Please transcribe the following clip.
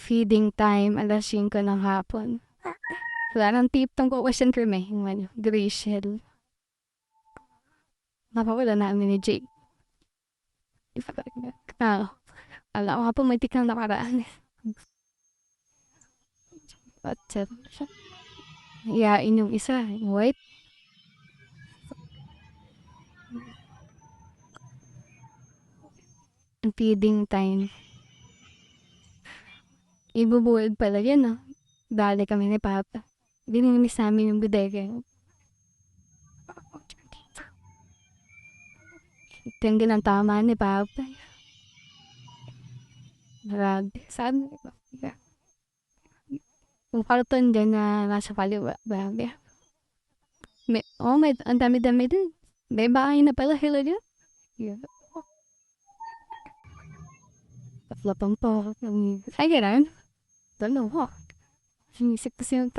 Feeding time, 5:00 ng hapon. Wala nang tipong question kami, yung ano, Graciel. Napawala namin ni Jake. Alam ko nga pumitik ng nakaraan. At iyain yung isa, yung white. Ang feeding time. Ibubuod pala yan, no? Dali kami ni Papa. Binimiss namin yung bodega. Tingin ang tama ni Papa. Grabe. Saan? Yung karton dyan na nasa kaliwa. Grabe. Ang dami-dami din. May bahay na pala sila dyan. Yeah. Tatlapang po. Ay, gano'n. Don't know. Sinisip ko siya yung